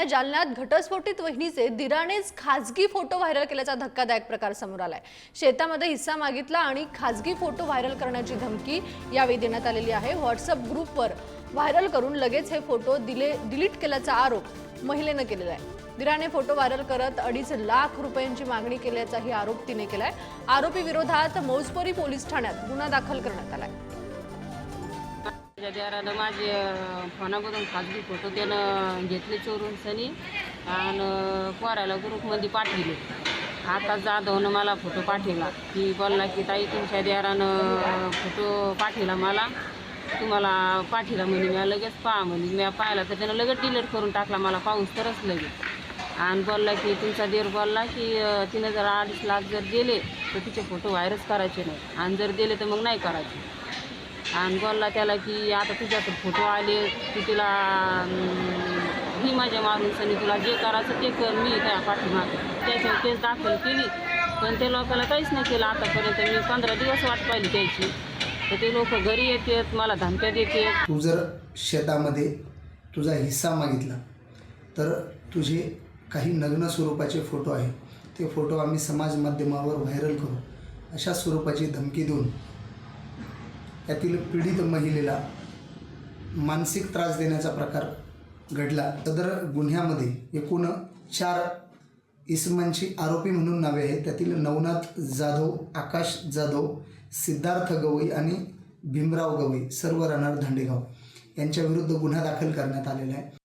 जालन्यात घटस्फोटित वहिनीचे दिरानेच खाजगी photo viral केल्याचा धक्कादायक प्रकार समोर आलाय। शेतामध्ये हिस्सा मागितला आणि खाजगी फोटो व्हायरल करण्याची धमकी यावेळी देण्यात आलेली आहे। व्हॉट्सअप ग्रुपवर व्हायरल करून लगेच हे फोटो डिलीट केल्याचा आरोप महिलेने केलेला आहे। दिराने फोटो व्हायरल करत 2.5 लाख रुपयांची मागणी केल्याचाही आरोप तिने केलाय। आरोपी विरोधात मौजपुरी पोलीस ठाण्यात गुन्हा दाखल करण्यात आलाय। त्याला माझे फोनामधून खाजगी फोटो त्यानं घेतले चोरून सनी आणि पोराला ग्रुपमध्ये पाठवले। आता जाधवनं मला फोटो पाठवला की बोलला की ताई तुमच्या देरानं फोटो पाठवला मला, तुम्हाला पाठवला म्हणे। मी लगेच पहा म्हणे। मी पाहिला तर त्यानं लगेच डिलीट करून टाकला, मला पाऊस तरच लगेच। आणि बोलला की तुमचा देर बोलला की तिनं जर 2.5 लाख जर दिले तर तिचे फोटो व्हायरस करायचे नाही, आणि जर दिले तर मग नाही करायचे। आणि बोलला त्याला की आता तुझ्याकडे फोटो आले की तुला ही माझ्या मारून सनी तुला जे करायचं ते कर, मी त्या पाठीमागं त्याच्यावर केस दाखल केली। पण ते लोकांना काहीच नाही केलं आतापर्यंत। मी 15 दिवस वाट पाहिली त्याची, तर ते लोक घरी येतात, मला धमक्या देतात। तू जर शेतामध्ये तुझा हिस्सा मागितला तर तुझे काही नग्न स्वरूपाचे फोटो आहे, ते फोटो आम्ही समाज माध्यमावर व्हायरल करू अशा स्वरूपाची धमकी देऊन यातील पीडित महिलेला मानसिक त्रास देण्याचा प्रकार घडला। सदर गुन्ह्यामध्ये एकूण 4 इसमांची आरोपी म्हणून नावे आहेत। त्यातील नवनाथ जाधव, आकाश जाधव, सिद्धार्थ गवई आणि भीमराव गवई, सर्व राहणार धांडेगाव, यांच्या विरुद्ध गुन्हा दाखल करण्यात आलेला आहे।